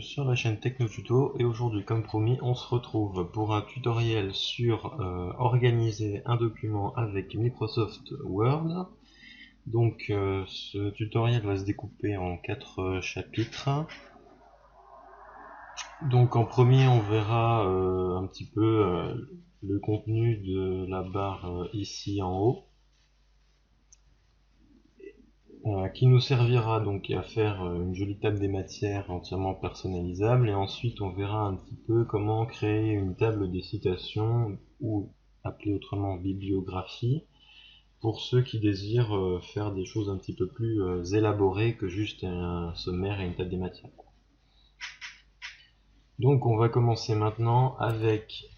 bienvenue sur la chaîne TechnoTuto et aujourd'hui comme promis on se retrouve pour un tutoriel sur organiser un document avec Microsoft Word. Donc ce tutoriel va se découper en 4 chapitres. Donc en premier on verra un petit peu le contenu de la barre ici en haut. Qui nous servira donc à faire une jolie table des matières entièrement personnalisable, et ensuite on verra un petit peu comment créer une table des citations, ou appelée autrement bibliographie, pour ceux qui désirent faire des choses un petit peu plus élaborées que juste un sommaire et une table des matières. Donc on va commencer maintenant avec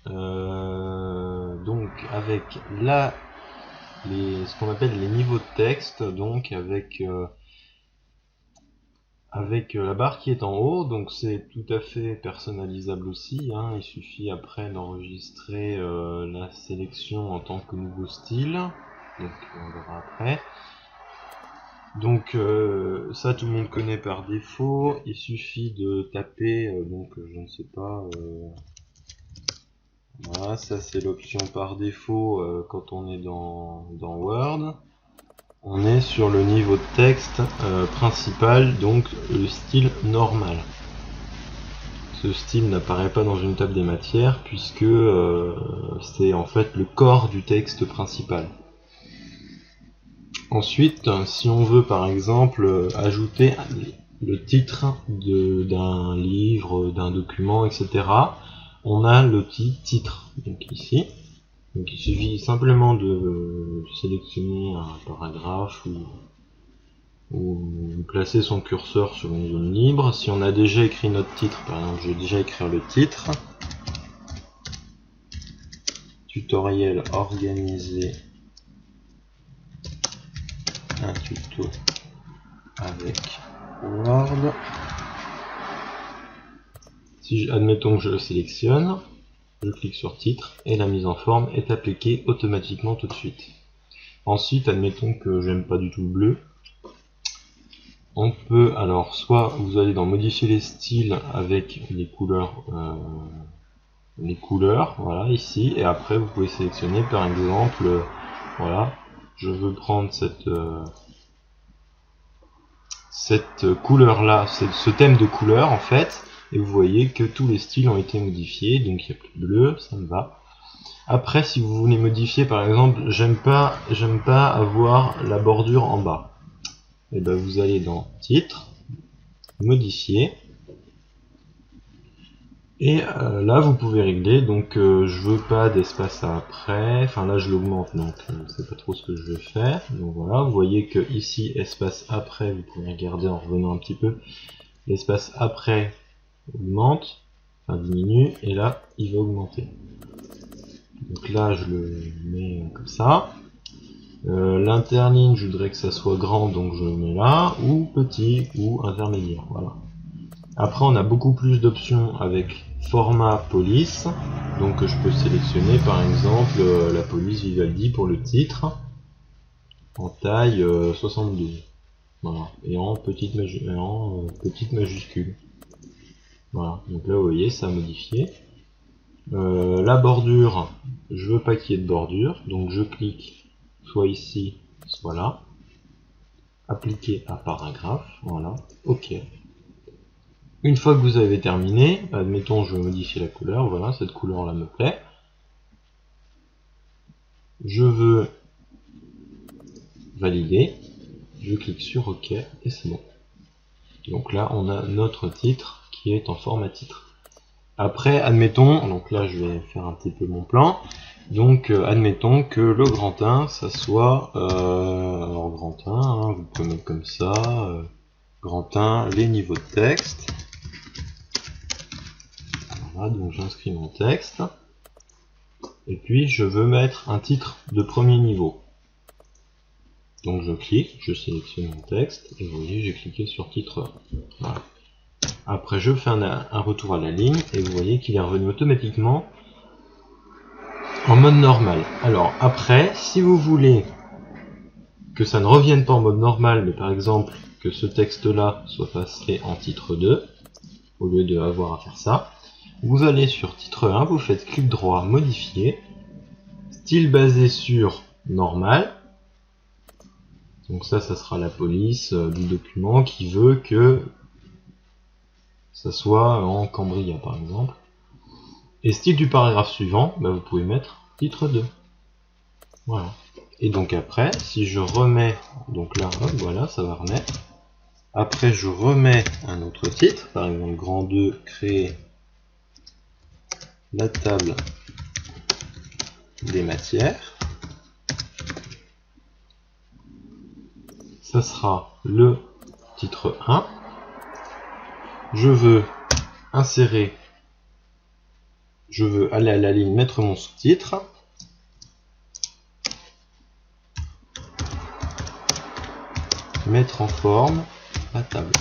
ce qu'on appelle les niveaux de texte, donc avec la barre qui est en haut. Donc c'est tout à fait personnalisable aussi, hein. Il suffit après d'enregistrer la sélection en tant que nouveau style, donc on verra après. Donc ça tout le monde connaît par défaut, il suffit de taper, donc je ne sais pas, voilà, ça c'est l'option par défaut quand on est dans Word. On est sur le niveau de texte principal, donc le style normal. Ce style n'apparaît pas dans une table des matières puisque c'est en fait le corps du texte principal. Ensuite, si on veut par exemple ajouter le titre d'un livre, d'un document, etc., on a l'outil titre, donc ici. Donc il suffit simplement de sélectionner un paragraphe ou placer son curseur sur une zone libre. Si on a déjà écrit notre titre, par exemple je vais déjà écrire le titre. Tutoriel organiser un tuto avec Word. Si admettons que je le sélectionne, je clique sur titre et la mise en forme est appliquée automatiquement tout de suite. Ensuite, admettons que j'aime pas du tout le bleu. On peut, alors, soit vous allez dans modifier les styles avec les couleurs, voilà, ici, et après vous pouvez sélectionner par exemple, voilà, je veux prendre cette couleur là, ce thème de couleur en fait. Et vous voyez que tous les styles ont été modifiés, donc il n'y a plus de bleu, ça me va. Après, si vous voulez modifier, par exemple, j'aime pas avoir la bordure en bas. Et ben vous allez dans titre, modifier, et là vous pouvez régler. Donc je veux pas d'espace après, enfin là je l'augmente, donc c'est pas trop ce que je veux faire. Donc voilà, vous voyez que ici espace après, vous pouvez regarder en revenant un petit peu, l'espace après augmente, enfin diminue, et là il va augmenter. Donc là je le mets comme ça. L'interligne, je voudrais que ça soit grand, donc je le mets là, ou petit, ou intermédiaire, voilà. Après on a beaucoup plus d'options avec format police, donc je peux sélectionner par exemple la police Vivaldi pour le titre, en taille 72, voilà, et en petite majuscule. Voilà, donc là vous voyez, ça a modifié. La bordure, je veux pas qu'il y ait de bordure, donc je clique soit ici, soit là. Appliquer à paragraphe, voilà, ok. Une fois que vous avez terminé, admettons je veux modifier la couleur, voilà, cette couleur là me plaît. Je veux valider, je clique sur ok et c'est bon. Donc là on a notre titre qui est en format titre. Après, admettons, donc là je vais faire un petit peu mon plan, donc admettons que le grand 1, ça soit, alors grand 1, hein, vous pouvez mettre comme ça, grand 1, les niveaux de texte, voilà, donc j'inscris mon texte, et puis je veux mettre un titre de premier niveau, donc je clique, je sélectionne mon texte, et vous voyez j'ai cliqué sur titre 1, voilà. Après je fais un retour à la ligne et vous voyez qu'il est revenu automatiquement en mode normal. Alors après, si vous voulez que ça ne revienne pas en mode normal, mais par exemple que ce texte là soit passé en titre 2, vous au lieu d'avoir à faire ça. Vous allez sur titre 1, vous faites clic droit, modifier, style basé sur normal. Donc ça sera la police du document qui veut que ça soit en Cambria par exemple. Et style du paragraphe suivant, vous pouvez mettre titre 2. Voilà. Et donc après, si je remets, donc là, hop, voilà, ça va remettre. Après, je remets un autre titre, par exemple, grand 2, créer la table des matières. Ça sera le titre 1. Je veux insérer, je veux aller à la ligne, mettre mon sous-titre. Mettre en forme la table.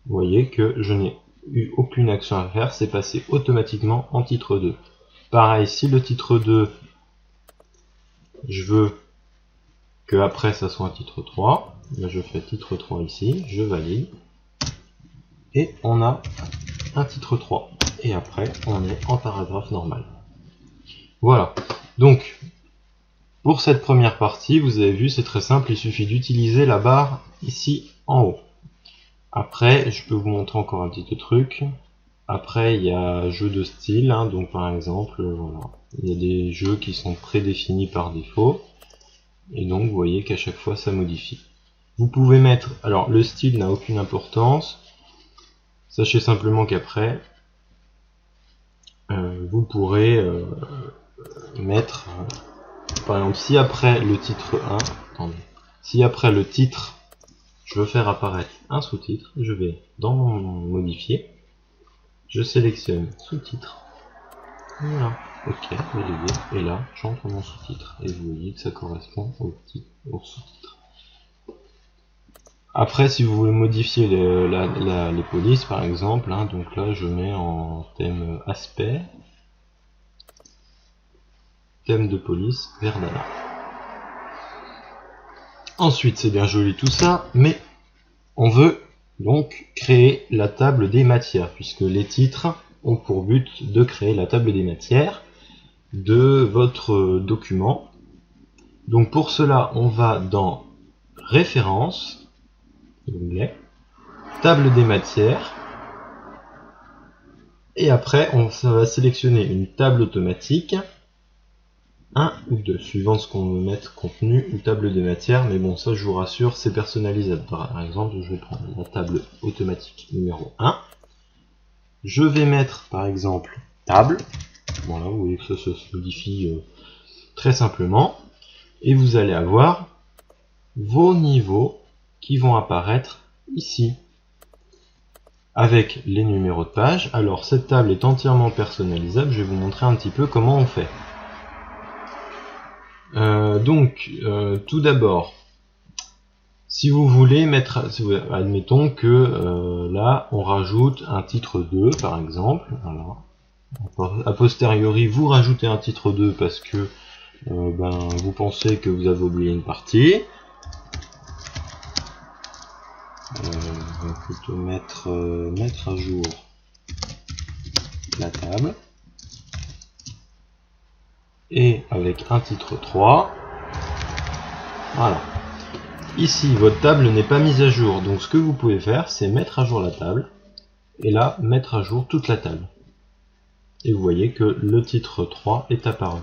Vous voyez que je n'ai eu aucune action à faire, c'est passé automatiquement en titre 2. Pareil, si le titre 2, je veux que après ça soit un titre 3, là je fais titre 3 ici, je valide, et on a un titre 3. Et après, on est en paragraphe normal. Voilà. Donc, pour cette première partie, vous avez vu, c'est très simple, il suffit d'utiliser la barre ici en haut. Après, je peux vous montrer encore un petit truc. Après, il y a jeu de style, hein, donc par exemple, voilà, il y a des jeux qui sont prédéfinis par défaut, et donc vous voyez qu'à chaque fois ça modifie. Vous pouvez mettre, alors le style n'a aucune importance, sachez simplement qu'après, vous pourrez mettre, par exemple, si après le titre 1, attendez, si après le titre, je veux faire apparaître un sous-titre, je vais dans mon modifier, je sélectionne sous-titre, voilà, ok, validé, et là, j'entre mon sous-titre, et vous voyez que ça correspond au sous-titre. Après, si vous voulez modifier les polices, par exemple, hein, donc là, je mets en thème aspect, thème de police, Verdana. Ensuite, c'est bien joli tout ça, mais on veut donc créer la table des matières, puisque les titres ont pour but de créer la table des matières de votre document. Donc pour cela, on va dans Références, table des matières, et après on va sélectionner une table automatique, 1 ou 2, suivant ce qu'on veut mettre, contenu ou table des matières, mais bon, ça je vous rassure, c'est personnalisable. Par exemple, je vais prendre la table automatique numéro 1, je vais mettre par exemple table, voilà, vous voyez que ça se modifie très simplement, et vous allez avoir vos niveaux qui vont apparaître ici, avec les numéros de page. Alors cette table est entièrement personnalisable, je vais vous montrer un petit peu comment on fait. Tout d'abord, si vous voulez mettre, admettons que là on rajoute un titre 2 par exemple, voilà. A posteriori vous rajoutez un titre 2 parce que vous pensez que vous avez oublié une partie. On va plutôt mettre à jour la table. Et avec un titre 3, voilà. Ici, votre table n'est pas mise à jour, donc ce que vous pouvez faire, c'est mettre à jour la table, et là, mettre à jour toute la table. Et vous voyez que le titre 3 est apparu.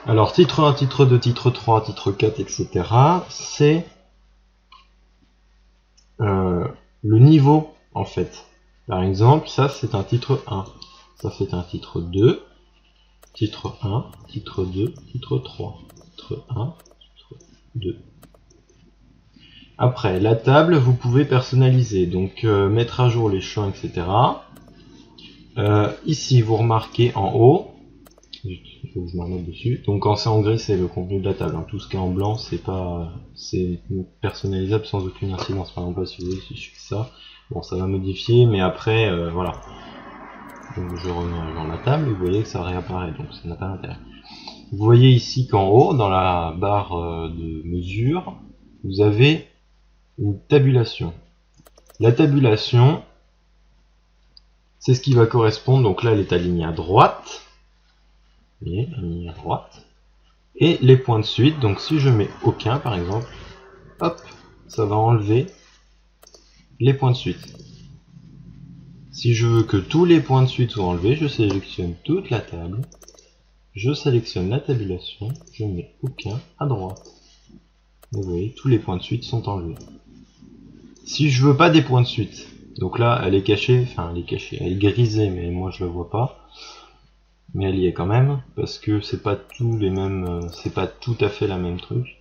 Alors, titre 1, titre 2, titre 3, titre 4, etc., c'est le niveau, en fait. Par exemple, ça, c'est un titre 1. Ça, c'est un titre 2. Titre 1, titre 2, titre 3, titre 1, titre 2. Après, la table, vous pouvez personnaliser, donc mettre à jour les champs, etc. Ici, vous remarquez en haut, il faut que je me remette dessus, donc quand c'est en gris, c'est le contenu de la table, hein. Tout ce qui est en blanc, c'est personnalisable sans aucune incidence. Par exemple, si vous voyez, si je fais ça, bon, ça va modifier, mais après, voilà. Donc je remets dans la table et vous voyez que ça réapparaît, donc ça n'a pas d'intérêt. Vous voyez ici qu'en haut, dans la barre de mesure, vous avez une tabulation. La tabulation, c'est ce qui va correspondre, donc là elle est alignée à droite, vous voyez, alignée à droite, et les points de suite, donc si je mets aucun par exemple, hop, ça va enlever les points de suite. Si je veux que tous les points de suite soient enlevés, je sélectionne toute la table, je sélectionne la tabulation, je mets aucun à droite. Vous voyez, tous les points de suite sont enlevés. Si je veux pas des points de suite, donc là elle est cachée, enfin elle est cachée, elle est grisée mais moi je la vois pas, mais elle y est quand même, parce que c'est pas tous les mêmes, c'est pas tout à fait la même truc.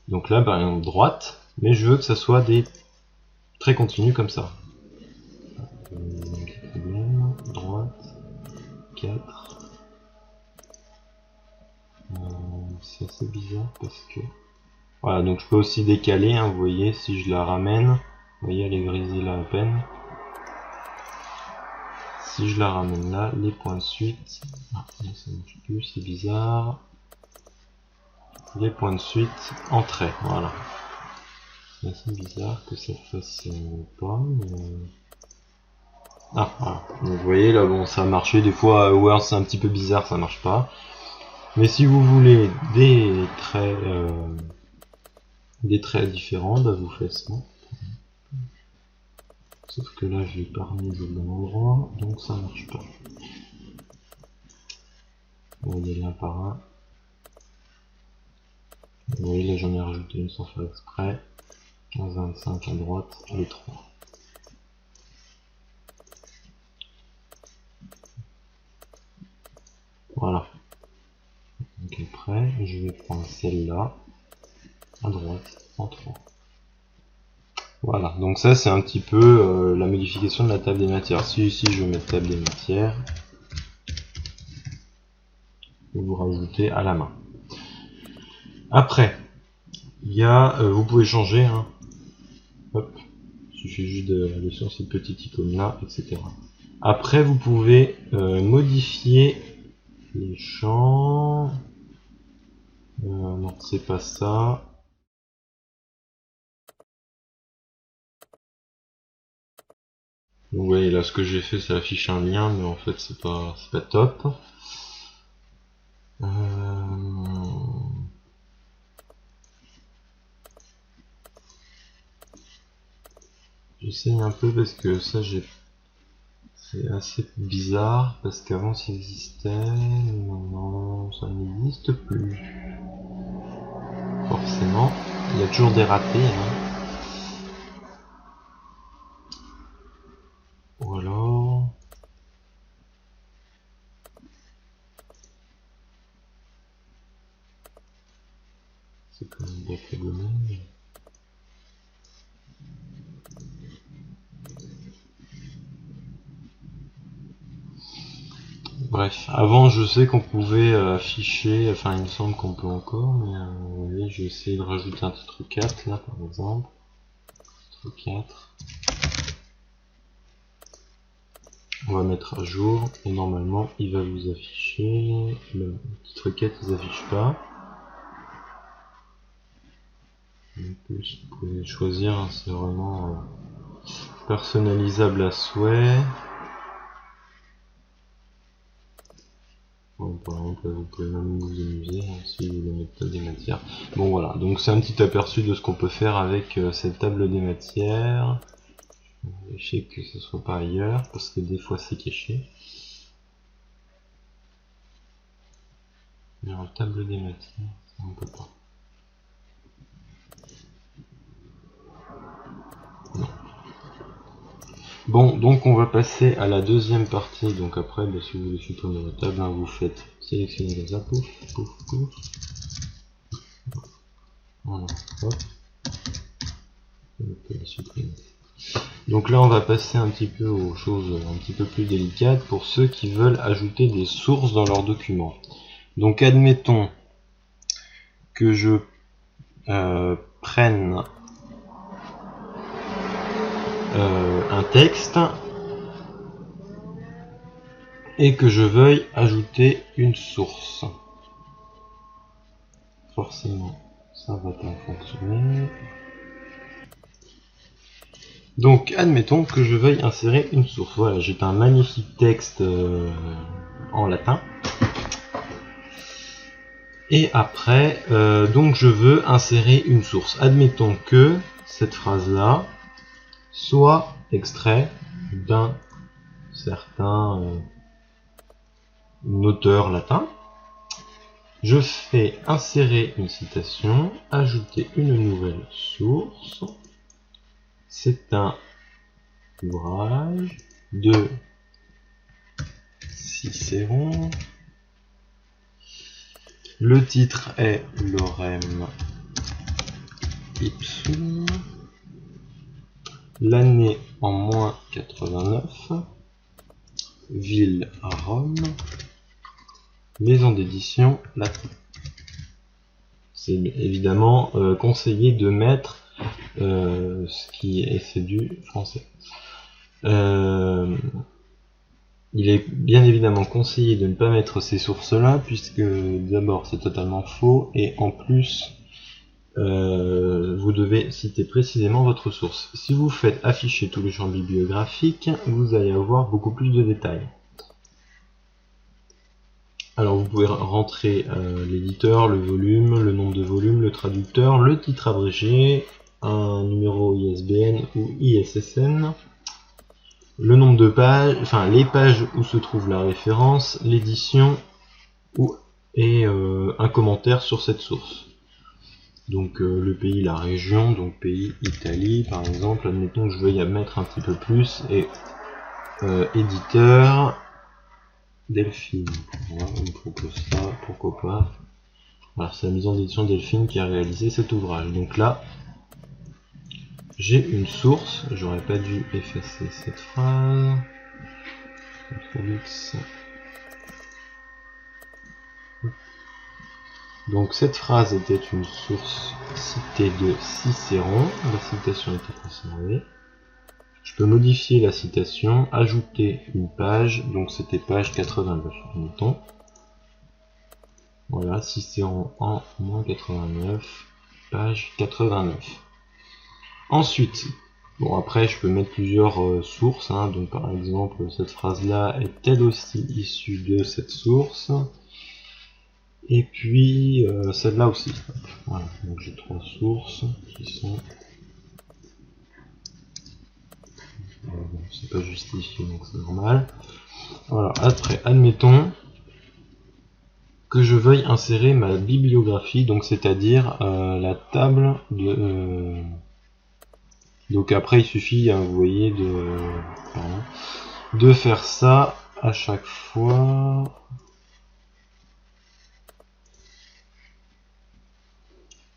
Donc là par exemple droite, mais je veux que ça soit des traits continus comme ça. Droite, 4. C'est assez bizarre parce que... Voilà, donc je peux aussi décaler, hein, vous voyez, si je la ramène, vous voyez, elle est grisée là à peine. Si je la ramène là, les points de suite, ah, ça ne marche plus, c'est bizarre. Les points de suite en trait, voilà. C'est assez bizarre que ça fasse pas, mais... Ah, voilà. Donc vous voyez, là, bon, ça a marché, des fois, Word, c'est un petit peu bizarre, ça marche pas. Mais si vous voulez des traits différents, bah vous faites ça. Sauf que là, je l'ai pas remis au bon endroit, donc ça marche pas. Vous voyez l'un par un. Vous voyez, là, j'en ai rajouté une sans faire exprès. 15, 25 à droite, les 3. Voilà. Donc après, je vais prendre celle-là, à droite, en 3. Voilà, donc ça c'est un petit peu la modification de la table des matières. Si ici je mets table des matières, vous rajoutez à la main. Après, il y a, vous pouvez changer, hein. Hop, il suffit juste d'aller sur cette petite icône là, etc. Après, vous pouvez modifier les champs. Non, c'est pas ça. Vous voyez là, ce que j'ai fait, ça affiche un lien, mais en fait, c'est pas top. J'essaye un peu parce que ça, c'est assez bizarre parce qu'avant ça existait, non, ça n'existe plus. Forcément, il y a toujours des ratés, hein. Ou alors... C'est quand même bien fait dommage. Bref, avant je sais qu'on pouvait afficher, enfin il me semble qu'on peut encore, mais vous voyez, je vais essayer de rajouter un titre 4 là par exemple. Titre 4. On va mettre à jour et normalement il va vous afficher. Le titre 4 il s'affiche pas. Vous pouvez choisir, hein, c'est vraiment personnalisable à souhait. Bon, par exemple, vous pouvez même vous amuser, hein, si vous voulez mettre des matières. Bon voilà, donc c'est un petit aperçu de ce qu'on peut faire avec cette table des matières. Je vais vérifier que ce soit pas ailleurs, parce que des fois c'est caché. Mais en table des matières, ça on peut pas. Non. Bon, donc on va passer à la deuxième partie. Donc après, bah, si vous voulez supprimer la table, hein, vous faites sélectionner comme ça, pouf, pouf, pouf. Voilà, hop. On peut la supprimer. Donc là, on va passer un petit peu aux choses un petit peu plus délicates pour ceux qui veulent ajouter des sources dans leur document. Donc admettons que je prenne un texte et que je veuille ajouter une source. Forcément, ça va pas fonctionner. Donc admettons que je veuille insérer une source. Voilà, j'ai un magnifique texte en latin. Et après, donc je veux insérer une source. Admettons que cette phrase-là soit extrait d'un certain auteur latin. Je fais insérer une citation, ajouter une nouvelle source. C'est un ouvrage de Cicéron. Le titre est Lorem Ipsum. L'année en moins 89. Ville à Rome. Maison d'édition latin. C'est évidemment conseillé de mettre ce qui est fait du français. Il est bien évidemment conseillé de ne pas mettre ces sources-là, puisque d'abord c'est totalement faux, et en plus vous devez citer précisément votre source. Si vous faites afficher tous les champs bibliographiques, vous allez avoir beaucoup plus de détails. Alors vous pouvez rentrer l'éditeur, le volume, le nombre de volumes, le traducteur, le titre abrégé, un numéro ISBN ou ISSN, le nombre de pages, enfin les pages où se trouve la référence, l'édition et un commentaire sur cette source. Donc le pays, la région, donc pays, Italie par exemple, admettons que je veuille mettre un petit peu plus, et éditeur, Delphine, voilà, on me propose ça, pourquoi pas. Alors c'est la maison d'édition Delphine qui a réalisé cet ouvrage. Donc là, j'ai une source, j'aurais pas dû effacer cette phrase. CTRL-X. Donc cette phrase était une source citée de Cicéron, la citation était conservée. Je peux modifier la citation, ajouter une page, donc c'était page 89, mettons. Voilà, Cicéron en moins 89, page 89. Ensuite, bon après je peux mettre plusieurs sources, hein, donc par exemple cette phrase-là est elle aussi issue de cette source. Et puis celle-là aussi. Voilà, donc j'ai 3 sources qui sont... Bon, c'est pas justifié donc c'est normal. Voilà, après admettons que je veuille insérer ma bibliographie, donc c'est-à-dire la table de... donc après il suffit, hein, vous voyez, de faire ça à chaque fois.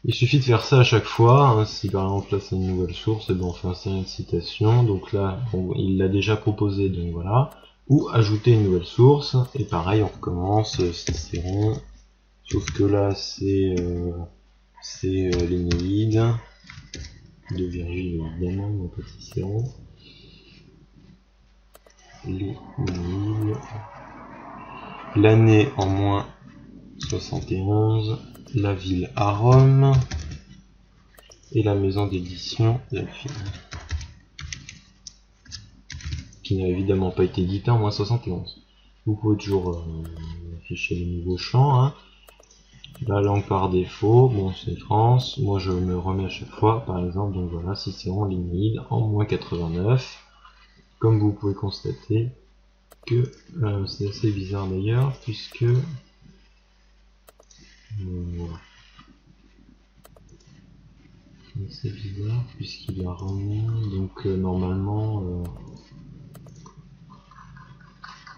Il suffit de faire ça à chaque fois, hein. Si par exemple là c'est une nouvelle source, et ben on fait insérer une citation, donc là bon, il l'a déjà proposé, donc voilà, ou ajouter une nouvelle source, et pareil on recommence, Cicéron, sauf que là c'est l'Énéide, de Virgile évidemment, non pas Cicéron, l'Énéide, l'année en moins 71, la ville à Rome, et la maison d'édition Delphine, qui n'a évidemment pas été édité en moins 71. Vous pouvez toujours afficher les nouveaux champs, hein. La langue par défaut, bon c'est France, moi je me remets à chaque fois, par exemple, donc voilà, Cicéron, l'Énéide en moins 89, comme vous pouvez constater que c'est assez bizarre d'ailleurs, puisque voilà. C'est bizarre puisqu'il a remis, donc normalement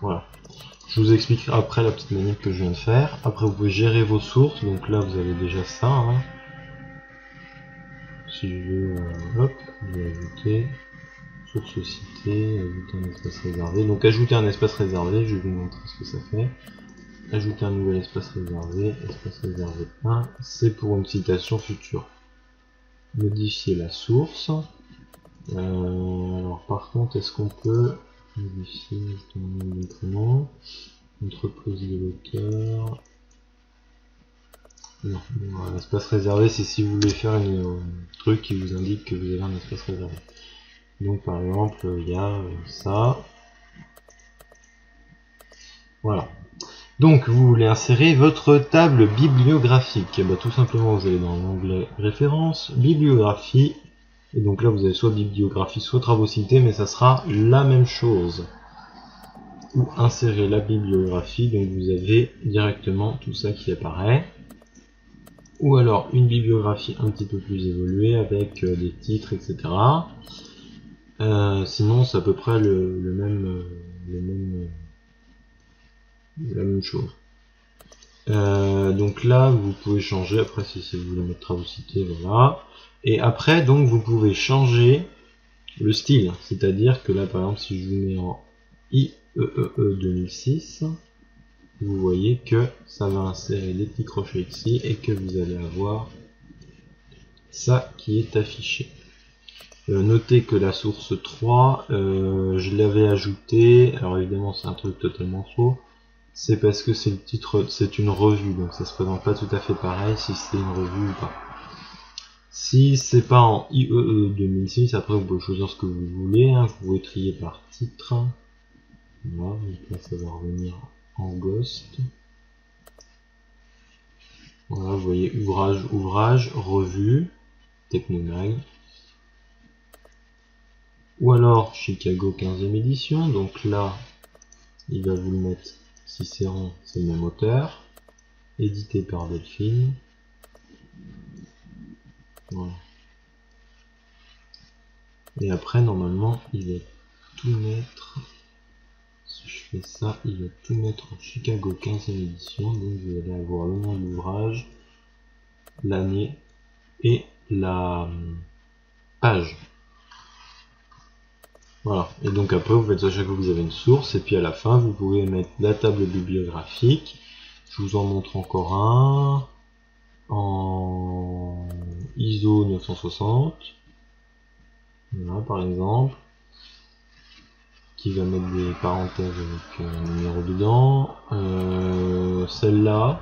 voilà. Je vous expliquerai après la petite manip que je viens de faire. Après vous pouvez gérer vos sources, donc là vous avez déjà ça, hein. Si je veux, hop, je vais ajouter source citée, ajouter un espace réservé. Donc ajouter un espace réservé, je vais vous montrer ce que ça fait. Ajouter un nouvel espace réservé 1, c'est pour une citation future. Modifier la source. Alors par contre, est-ce qu'on peut modifier ton nom de prénom, entreprise de l'auteur? Non, bon, l'espace réservé, c'est si vous voulez faire un truc qui vous indique que vous avez un espace réservé. Donc par exemple, il y a ça. Voilà. Donc vous voulez insérer votre table bibliographique. Et bah, tout simplement, vous allez dans l'onglet références, bibliographie. Et donc là, vous avez soit bibliographie, soit travaux cités, mais ça sera la même chose. Ou insérer la bibliographie, donc vous avez directement tout ça qui apparaît. Ou alors une bibliographie un petit peu plus évoluée avec des titres, etc. Sinon, c'est à peu près la même chose. Donc là, vous pouvez changer, après si vous voulez mettre travaux cités, voilà. Et après, donc, vous pouvez changer le style. C'est-à-dire que là, par exemple, si je vous mets en IEEE 2006, vous voyez que ça va insérer les petits crochets ici et que vous allez avoir ça qui est affiché. Notez que la source 3, je l'avais ajouté, alors évidemment c'est un truc totalement faux, c'est parce que c'est le titre, c'est une revue, donc ça se présente pas tout à fait pareil si c'est une revue ou pas. Si c'est pas en IEE 2006, après vous pouvez choisir ce que vous voulez, hein, vous pouvez trier par titre. Voilà, donc là ça va revenir en Ghost. Voilà, vous voyez ouvrage, revue, Technomag. Ou alors Chicago 15e édition, donc là il va vous le mettre Cicéron, c'est le même auteur, édité par Delphine. Voilà. Et après normalement il va tout mettre, si je fais ça, il va tout mettre en Chicago 15e édition, donc vous allez avoir le nom de l'ouvrage, l'année et la page. Voilà, et donc après vous faites à chaque fois que vous avez une source, et puis à la fin vous pouvez mettre la table bibliographique. Je vous en montre encore un en ISO 960, voilà par exemple, qui va mettre des parenthèses avec un numéro dedans. Celle-là,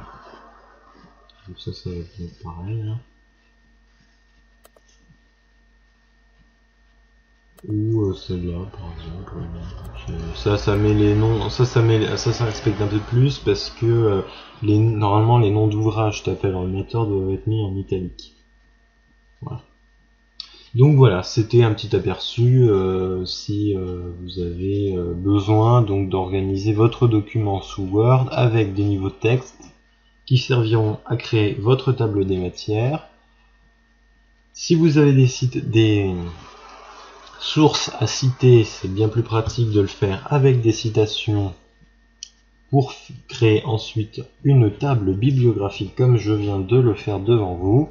ça va être pareil. Hein. Ou celle-là par exemple. Ça met les noms, ça respecte un peu plus parce que normalement les noms d'ouvrages tapés dans le moteur doivent être mis en italique. Voilà. Donc voilà, c'était un petit aperçu si vous avez besoin donc d'organiser votre document sous Word avec des niveaux de texte qui serviront à créer votre table des matières. Si vous avez des sources à citer, c'est bien plus pratique de le faire avec des citations pour créer ensuite une table bibliographique comme je viens de le faire devant vous.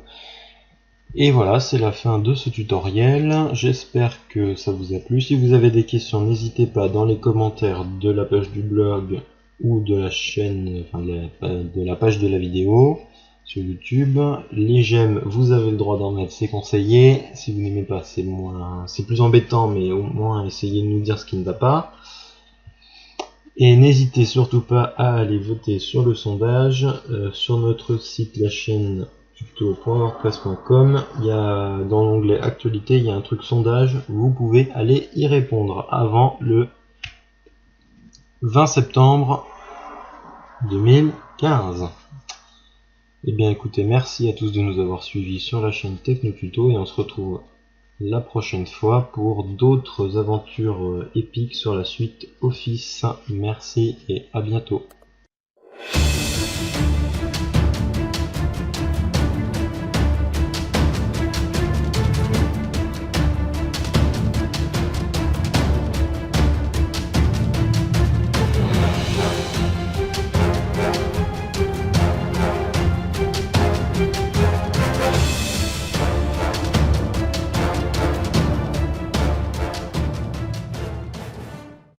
Et voilà, c'est la fin de ce tutoriel. J'espère que ça vous a plu. Si vous avez des questions, n'hésitez pas dans les commentaires de la page du blog ou de la chaîne, enfin de la page de la vidéo sur YouTube. Les j'aime, vous avez le droit d'en mettre, c'est conseillé. Si vous n'aimez pas, c'est plus embêtant, mais au moins essayez de nous dire ce qui ne va pas. Et n'hésitez surtout pas à aller voter sur le sondage sur notre site, la chaîne tuto.wordpress.com. Il y a dans l'onglet actualité, il y a un truc sondage, vous pouvez aller y répondre avant le 20 septembre 2015. Et bien écoutez, merci à tous de nous avoir suivis sur la chaîne TechnoTuto et on se retrouve la prochaine fois pour d'autres aventures épiques sur la suite Office. Merci et à bientôt.